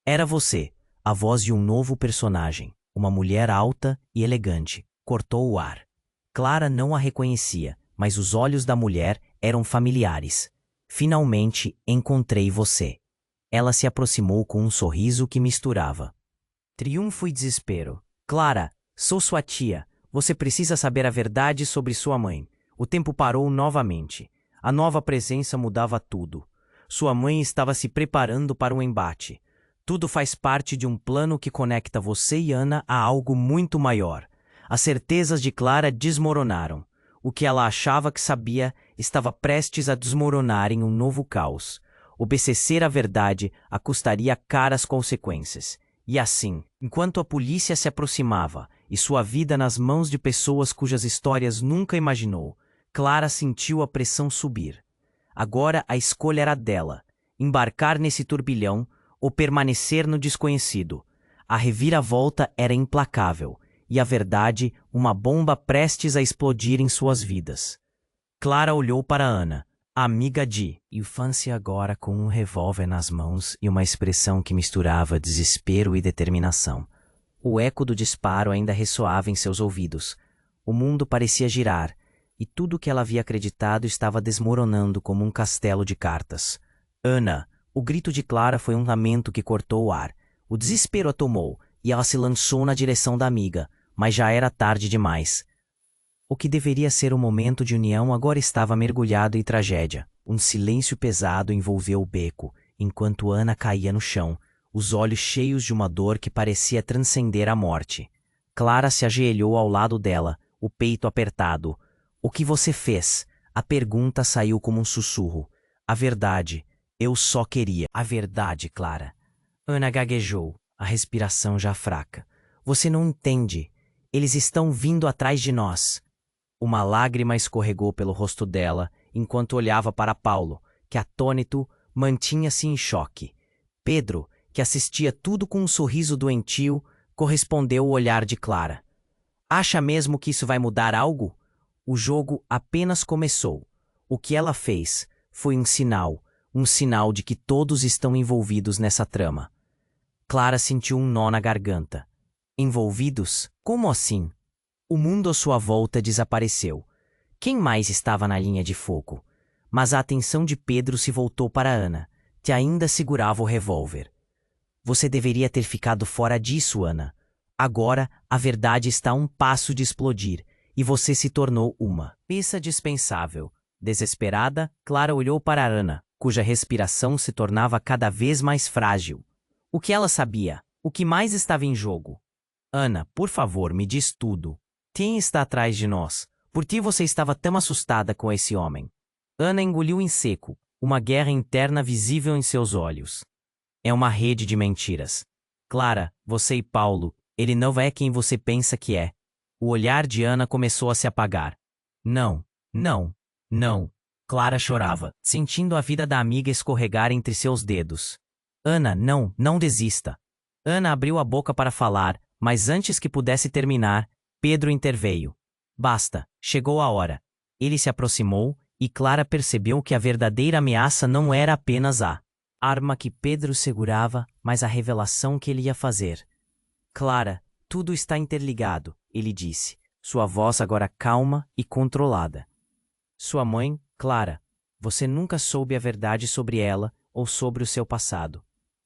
Era você, a voz de um novo personagem, uma mulher alta e elegante. Cortou o ar. Clara não a reconhecia, mas os olhos da mulher eram familiares. Finalmente encontrei você. Ela se aproximou com um sorriso que misturava triunfo e desespero. Clara, sou sua tia. Você precisa saber a verdade sobre sua mãe. O tempo parou novamente. A nova presença mudava tudo. Sua mãe estava se preparando para um embate. Tudo faz parte de um plano que conecta você e Ana a algo muito maior. As certezas de Clara desmoronaram. O que ela achava que sabia estava prestes a desmoronar em um novo caos. Obedecer à verdade a custaria caras consequências. E assim, enquanto a polícia se aproximava e sua vida nas mãos de pessoas cujas histórias nunca imaginou, Clara sentiu a pressão subir. Agora a escolha era dela: embarcar nesse turbilhão ou permanecer no desconhecido. A reviravolta era implacável, e a verdade, uma bomba prestes a explodir em suas vidas. Clara olhou para Ana, a amiga de infância, agora com um revólver nas mãos e uma expressão que misturava desespero e determinação. O eco do disparo ainda ressoava em seus ouvidos. O mundo parecia girar, e tudo o que ela havia acreditado estava desmoronando como um castelo de cartas. Ana! O grito de Clara foi um lamento que cortou o ar. O desespero a tomou, e ela se lançou na direção da amiga, mas já era tarde demais. O que deveria ser um momento de união agora estava mergulhado em tragédia. Um silêncio pesado envolveu o beco, enquanto Ana caía no chão, os olhos cheios de uma dor que parecia transcender a morte. Clara se ajoelhou ao lado dela, o peito apertado. O que você fez? A pergunta saiu como um sussurro. A verdade. Eu só queria. A verdade, Clara. Ana gaguejou, a respiração já fraca. Você não entende. Eles estão vindo atrás de nós. Uma lágrima escorregou pelo rosto dela, enquanto olhava para Paulo, que atônito mantinha-se em choque. Pedro, que assistia tudo com um sorriso doentio, correspondeu ao olhar de Clara. Acha mesmo que isso vai mudar algo? O jogo apenas começou. O que ela fez foi um sinal de que todos estão envolvidos nessa trama. Clara sentiu um nó na garganta. Envolvidos? Como assim? O mundo à sua volta desapareceu. Quem mais estava na linha de fogo? Mas a atenção de Pedro se voltou para Ana, que ainda segurava o revólver. Você deveria ter ficado fora disso, Ana. Agora, a verdade está a um passo de explodir, e você se tornou uma peça dispensável. Desesperada, Clara olhou para Ana, cuja respiração se tornava cada vez mais frágil. O que ela sabia? O que mais estava em jogo? Ana, por favor, me diz tudo. Quem está atrás de nós? Por que você estava tão assustada com esse homem? Ana engoliu em seco, uma guerra interna visível em seus olhos. É uma rede de mentiras. Clara, você e Paulo, ele não é quem você pensa que é. O olhar de Ana começou a se apagar. Não, não, não. Clara chorava, sentindo a vida da amiga escorregar entre seus dedos. Ana, não, não desista. Ana abriu a boca para falar, mas antes que pudesse terminar, Pedro interveio. Basta, chegou a hora. Ele se aproximou, e Clara percebeu que a verdadeira ameaça não era apenas a arma que Pedro segurava, mas a revelação que ele ia fazer. Clara, tudo está interligado, ele disse, sua voz agora calma e controlada. Sua mãe, Clara, você nunca soube a verdade sobre ela ou sobre o seu passado.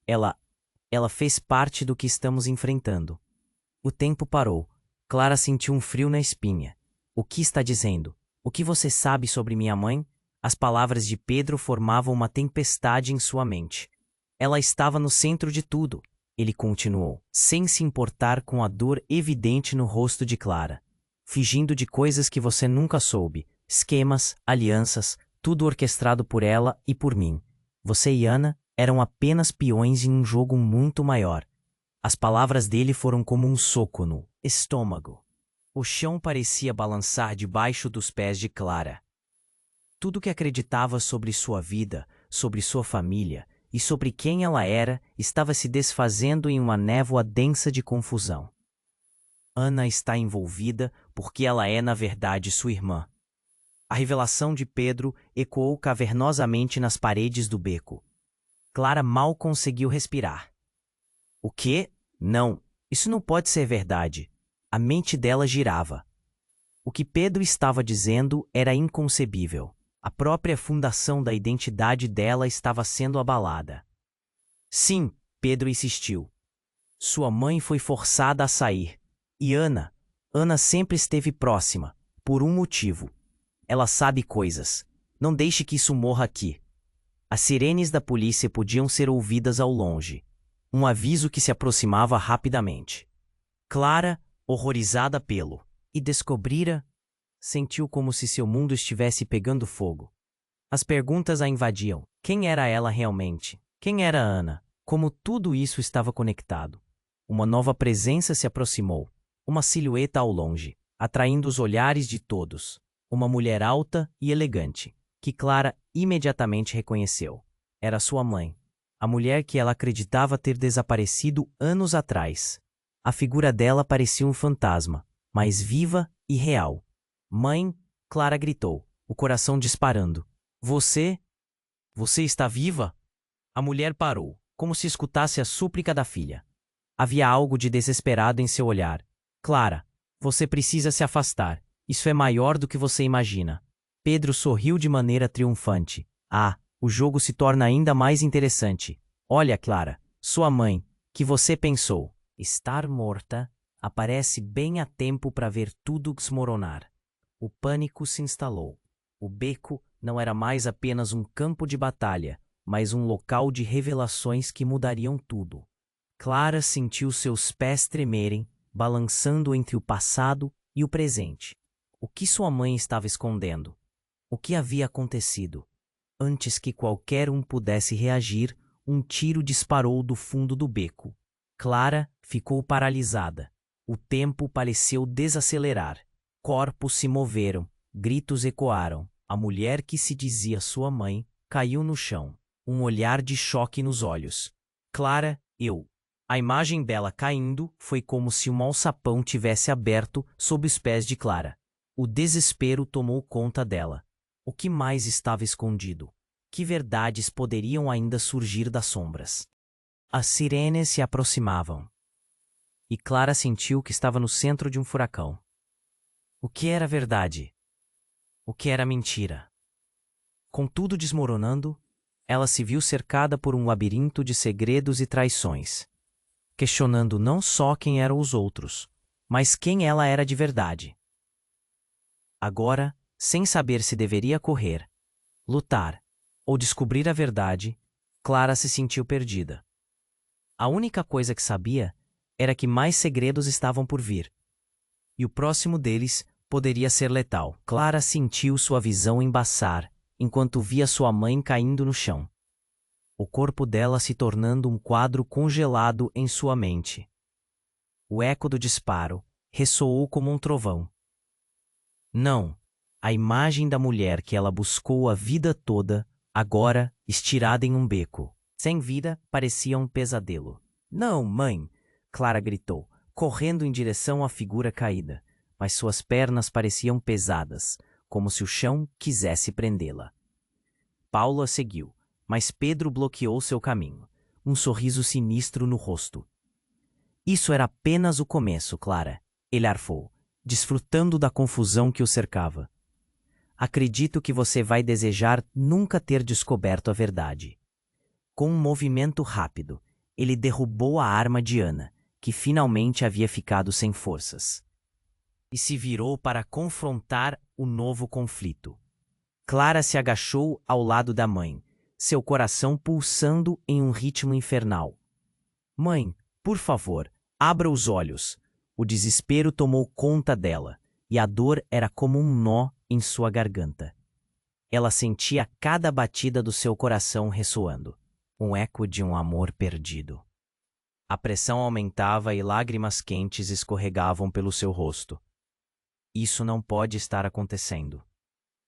Ela fez parte do que estamos enfrentando. O tempo parou. Clara sentiu um frio na espinha. O que está dizendo? O que você sabe sobre minha mãe? As palavras de Pedro formavam uma tempestade em sua mente. Ela estava no centro de tudo, ele continuou, sem se importar com a dor evidente no rosto de Clara. Fingindo de coisas que você nunca soube, esquemas, alianças, tudo orquestrado por ela e por mim. Você e Ana eram apenas peões em um jogo muito maior. As palavras dele foram como um soco no estômago. O chão parecia balançar debaixo dos pés de Clara. Tudo que acreditava sobre sua vida, sobre sua família e sobre quem ela era estava se desfazendo em uma névoa densa de confusão. Ana está envolvida porque ela é, na verdade, sua irmã. A revelação de Pedro ecoou cavernosamente nas paredes do beco. Clara mal conseguiu respirar. O quê? Não, isso não pode ser verdade. A mente dela girava. O que Pedro estava dizendo era inconcebível. A própria fundação da identidade dela estava sendo abalada. Sim, Pedro insistiu. Sua mãe foi forçada a sair. E Ana sempre esteve próxima, por um motivo. Ela sabe coisas. Não deixe que isso morra aqui. As sirenes da polícia podiam ser ouvidas ao longe. Um aviso que se aproximava rapidamente. Clara, horrorizada pelo e descobrira, sentiu como se seu mundo estivesse pegando fogo. As perguntas a invadiam. Quem era ela realmente? Quem era Ana? Como tudo isso estava conectado. Uma nova presença se aproximou. Uma silhueta ao longe, atraindo os olhares de todos. Uma mulher alta e elegante, que Clara imediatamente reconheceu. Era sua mãe. A mulher que ela acreditava ter desaparecido anos atrás. A figura dela parecia um fantasma, mas viva e real. Mãe, Clara gritou, o coração disparando. Você está viva? A mulher parou, como se escutasse a súplica da filha. Havia algo de desesperado em seu olhar. Clara, você precisa se afastar. Isso é maior do que você imagina. Pedro sorriu de maneira triunfante. Ah, o jogo se torna ainda mais interessante. Olha, Clara, sua mãe, que você pensou estar morta, aparece bem a tempo para ver tudo desmoronar. O pânico se instalou. O beco não era mais apenas um campo de batalha, mas um local de revelações que mudariam tudo. Clara sentiu seus pés tremerem, balançando entre o passado e o presente. O que sua mãe estava escondendo? O que havia acontecido? Antes que qualquer um pudesse reagir, um tiro disparou do fundo do beco. Clara ficou paralisada. O tempo pareceu desacelerar. Corpos se moveram, gritos ecoaram. A mulher que se dizia sua mãe caiu no chão, um olhar de choque nos olhos. Clara, eu. A imagem dela caindo foi como se um alçapão tivesse aberto sob os pés de Clara. O desespero tomou conta dela. O que mais estava escondido? Que verdades poderiam ainda surgir das sombras? As sirenes se aproximavam. E Clara sentiu que estava no centro de um furacão. O que era verdade? O que era mentira? Com tudo desmoronando, ela se viu cercada por um labirinto de segredos e traições, questionando não só quem eram os outros, mas quem ela era de verdade. Agora, sem saber se deveria correr, lutar ou descobrir a verdade, Clara se sentiu perdida. A única coisa que sabia era que mais segredos estavam por vir. E o próximo deles poderia ser letal. Clara sentiu sua visão embaçar, enquanto via sua mãe caindo no chão. O corpo dela se tornando um quadro congelado em sua mente. O eco do disparo ressoou como um trovão. Não, a imagem da mulher que ela buscou a vida toda, agora estirada em um beco, sem vida, parecia um pesadelo. Não, mãe! Clara gritou, correndo em direção à figura caída, mas suas pernas pareciam pesadas, como se o chão quisesse prendê-la. Paulo a seguiu, mas Pedro bloqueou seu caminho, um sorriso sinistro no rosto. Isso era apenas o começo, Clara, ele arfou, desfrutando da confusão que o cercava. Acredito que você vai desejar nunca ter descoberto a verdade. Com um movimento rápido, ele derrubou a arma de Ana, que finalmente havia ficado sem forças, e se virou para confrontar o novo conflito. Clara se agachou ao lado da mãe, seu coração pulsando em um ritmo infernal. Mãe, por favor, abra os olhos. O desespero tomou conta dela, e a dor era como um nó em sua garganta. Ela sentia cada batida do seu coração ressoando, um eco de um amor perdido. A pressão aumentava e lágrimas quentes escorregavam pelo seu rosto. Isso não pode estar acontecendo.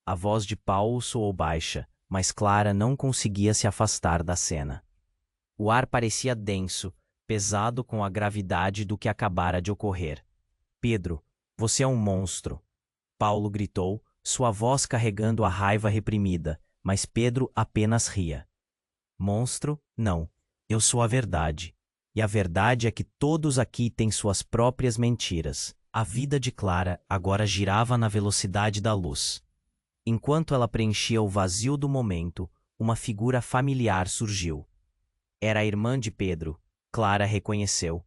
A voz de Paulo soou baixa, mas Clara não conseguia se afastar da cena. O ar parecia denso, pesado com a gravidade do que acabara de ocorrer. Pedro, você é um monstro. Paulo gritou, sua voz carregando a raiva reprimida, mas Pedro apenas ria. Monstro? Não. Eu sou a verdade. E a verdade é que todos aqui têm suas próprias mentiras. A vida de Clara agora girava na velocidade da luz. Enquanto ela preenchia o vazio do momento, uma figura familiar surgiu. Era a irmã de Pedro. Clara reconheceu.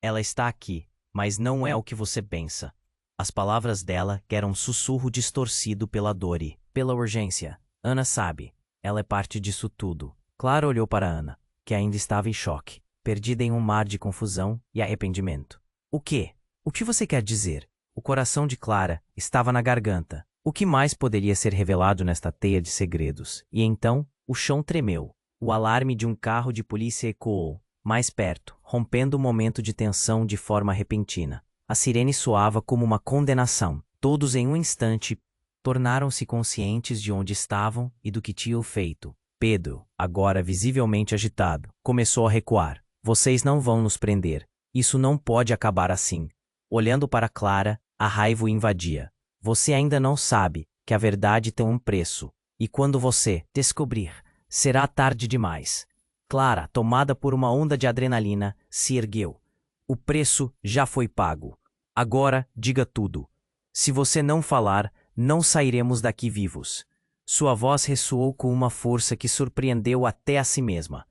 Ela está aqui, mas não é o que você pensa. As palavras dela eram um sussurro distorcido pela dor e pela urgência. Ana sabe. Ela é parte disso tudo. Clara olhou para Ana, que ainda estava em choque, perdida em um mar de confusão e arrependimento. O quê? O que você quer dizer? O coração de Clara estava na garganta. O que mais poderia ser revelado nesta teia de segredos? E então, o chão tremeu. O alarme de um carro de polícia ecoou, mais perto, rompendo o momento de tensão de forma repentina. A sirene soava como uma condenação. Todos em um instante tornaram-se conscientes de onde estavam e do que tinham feito. Pedro, agora visivelmente agitado, começou a recuar. Vocês não vão nos prender. Isso não pode acabar assim. Olhando para Clara, a raiva o invadia. Você ainda não sabe que a verdade tem um preço. E quando você descobrir, será tarde demais. Clara, tomada por uma onda de adrenalina, se ergueu. O preço já foi pago. Agora, diga tudo. Se você não falar, não sairemos daqui vivos. Sua voz ressoou com uma força que surpreendeu até a si mesma.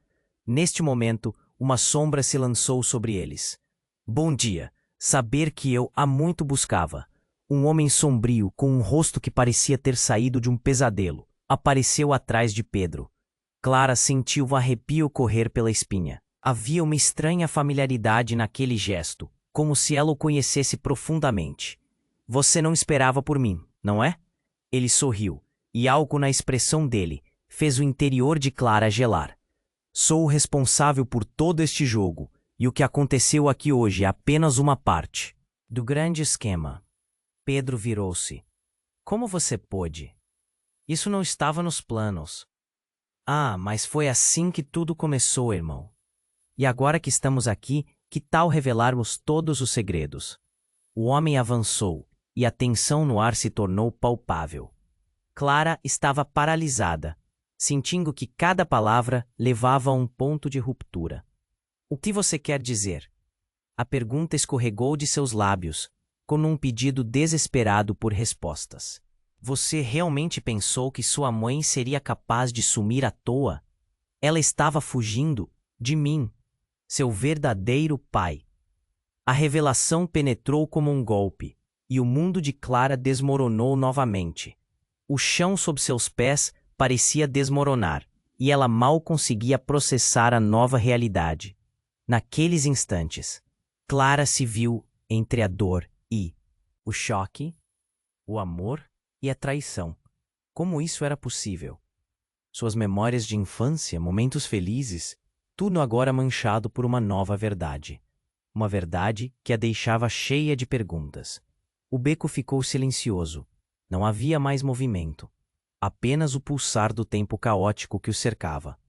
Neste momento, uma sombra se lançou sobre eles. Bom dia. Saber que eu há muito buscava. Um homem sombrio, com um rosto que parecia ter saído de um pesadelo, apareceu atrás de Pedro. Clara sentiu um arrepio correr pela espinha. Havia uma estranha familiaridade naquele gesto, como se ela o conhecesse profundamente. Você não esperava por mim, não é? Ele sorriu, e algo na expressão dele fez o interior de Clara gelar. Sou o responsável por todo este jogo, e o que aconteceu aqui hoje é apenas uma parte do grande esquema. Pedro virou-se. Como você pôde? Isso não estava nos planos. Ah, mas foi assim que tudo começou, irmão. E agora que estamos aqui, que tal revelarmos todos os segredos? O homem avançou, e a tensão no ar se tornou palpável. Clara estava paralisada, sentindo que cada palavra levava a um ponto de ruptura. O que você quer dizer? A pergunta escorregou de seus lábios, como um pedido desesperado por respostas. Você realmente pensou que sua mãe seria capaz de sumir à toa? Ela estava fugindo de mim, seu verdadeiro pai. A revelação penetrou como um golpe, e o mundo de Clara desmoronou novamente. O chão sob seus pés parecia desmoronar, e ela mal conseguia processar a nova realidade. Naqueles instantes, Clara se viu entre a dor e o choque, o amor e a traição. Como isso era possível? Suas memórias de infância, momentos felizes, tudo agora manchado por uma nova verdade. Uma verdade que a deixava cheia de perguntas. O beco ficou silencioso. Não havia mais movimento. Apenas o pulsar do tempo caótico que o cercava.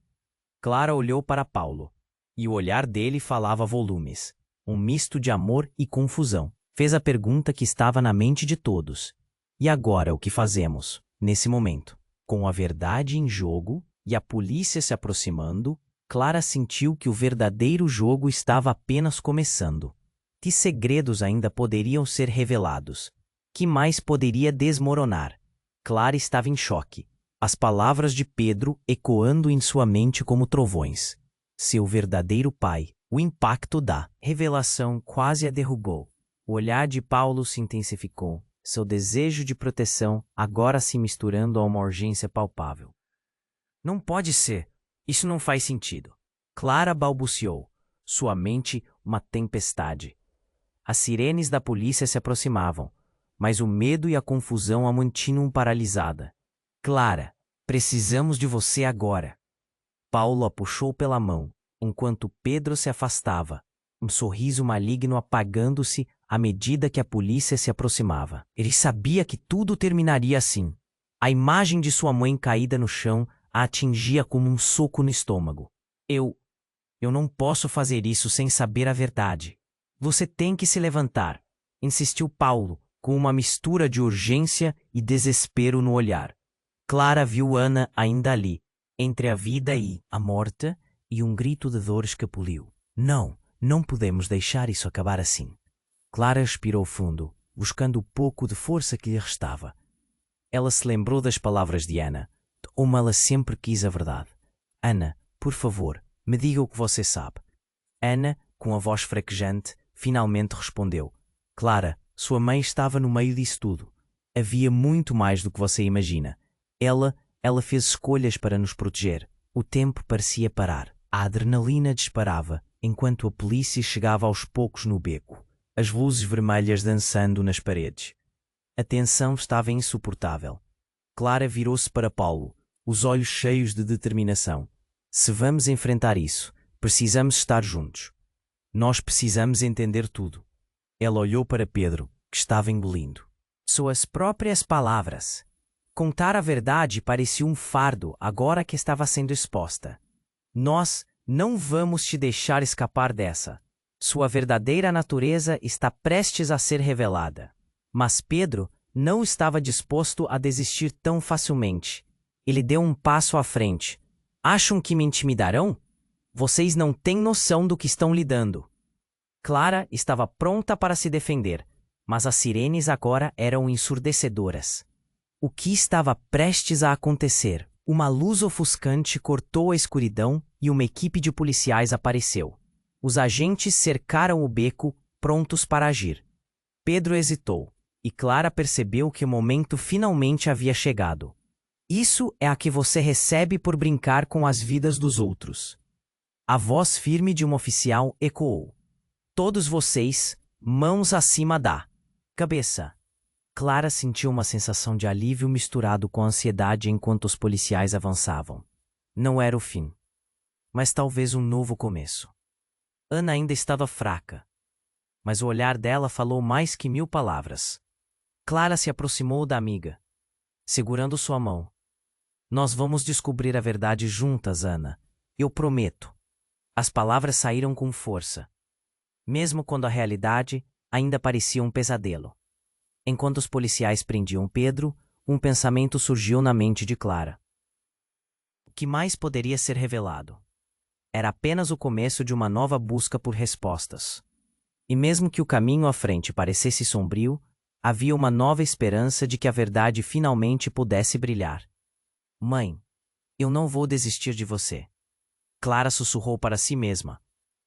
Clara olhou para Paulo, e o olhar dele falava volumes. Um misto de amor e confusão. Fez a pergunta que estava na mente de todos. E agora o que fazemos? Nesse momento, com a verdade em jogo e a polícia se aproximando, Clara sentiu que o verdadeiro jogo estava apenas começando. Que segredos ainda poderiam ser revelados? Que mais poderia desmoronar? Clara estava em choque. As palavras de Pedro ecoando em sua mente como trovões. Seu verdadeiro pai. O impacto da revelação quase a derrubou. O olhar de Paulo se intensificou. Seu desejo de proteção agora se misturando a uma urgência palpável. Não pode ser. Isso não faz sentido. Clara balbuciou. Sua mente uma tempestade. As sirenes da polícia se aproximavam, mas o medo e a confusão a mantinham paralisada. Clara, precisamos de você agora. Paulo a puxou pela mão, enquanto Pedro se afastava, um sorriso maligno apagando-se à medida que a polícia se aproximava. Ele sabia que tudo terminaria assim. A imagem de sua mãe caída no chão a atingia como um soco no estômago. Eu não posso fazer isso sem saber a verdade. Você tem que se levantar, insistiu Paulo, com uma mistura de urgência e desespero no olhar. Clara viu Ana ainda ali, entre a vida e a morte, e um grito de dor escapuliu. Não podemos deixar isso acabar assim. Clara respirou fundo, buscando o pouco de força que lhe restava. Ela se lembrou das palavras de Ana, como ela sempre quis a verdade. Ana, por favor, me diga o que você sabe. Ana, com a voz fraquejante, finalmente respondeu. Clara, sua mãe estava no meio disso tudo. Havia muito mais do que você imagina. Ela fez escolhas para nos proteger. O tempo parecia parar. A adrenalina disparava, enquanto a polícia chegava aos poucos no beco, as luzes vermelhas dançando nas paredes. A tensão estava insuportável. Clara virou-se para Paulo, os olhos cheios de determinação. Se vamos enfrentar isso, precisamos estar juntos. Nós precisamos entender tudo. Ela olhou para Pedro, que estava engolindo. Suas próprias palavras. Contar a verdade parecia um fardo agora que estava sendo exposta. Nós não vamos te deixar escapar dessa. Sua verdadeira natureza está prestes a ser revelada. Mas Pedro não estava disposto a desistir tão facilmente. Ele deu um passo à frente. Acham que me intimidarão? Vocês não têm noção do que estão lidando. Clara estava pronta para se defender, mas as sirenes agora eram ensurdecedoras. O que estava prestes a acontecer? Uma luz ofuscante cortou a escuridão e uma equipe de policiais apareceu. Os agentes cercaram o beco, prontos para agir. Pedro hesitou, e Clara percebeu que o momento finalmente havia chegado. Isso é a que você recebe por brincar com as vidas dos outros. A voz firme de um oficial ecoou. Todos vocês, mãos acima da cabeça. Clara sentiu uma sensação de alívio misturado com ansiedade enquanto os policiais avançavam. Não era o fim, mas talvez um novo começo. Ana ainda estava fraca, mas o olhar dela falou mais que 1000 palavras. Clara se aproximou da amiga, segurando sua mão. Nós vamos descobrir a verdade juntas, Ana. Eu prometo. As palavras saíram com força, mesmo quando a realidade ainda parecia um pesadelo. Enquanto os policiais prendiam Pedro, um pensamento surgiu na mente de Clara. O que mais poderia ser revelado? Era apenas o começo de uma nova busca por respostas. E mesmo que o caminho à frente parecesse sombrio, havia uma nova esperança de que a verdade finalmente pudesse brilhar. Mãe, eu não vou desistir de você. Clara sussurrou para si mesma,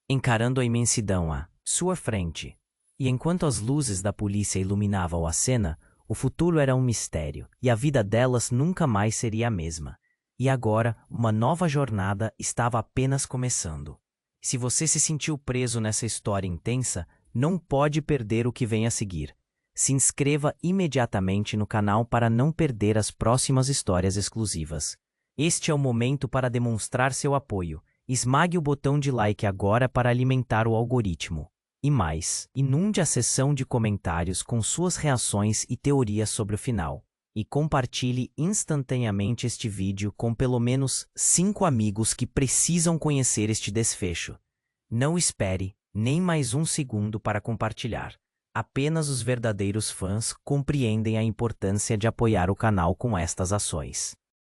encarando a imensidão à sua frente. E enquanto as luzes da polícia iluminavam a cena, o futuro era um mistério, e a vida delas nunca mais seria a mesma. E agora, uma nova jornada estava apenas começando. Se você se sentiu preso nessa história intensa, não pode perder o que vem a seguir. Se inscreva imediatamente no canal para não perder as próximas histórias exclusivas. Este é o momento para demonstrar seu apoio. Esmague o botão de like agora para alimentar o algoritmo. E mais, inunde a seção de comentários com suas reações e teorias sobre o final. E compartilhe instantaneamente este vídeo com pelo menos 5 amigos que precisam conhecer este desfecho. Não espere nem mais um segundo para compartilhar. Apenas os verdadeiros fãs compreendem a importância de apoiar o canal com estas ações.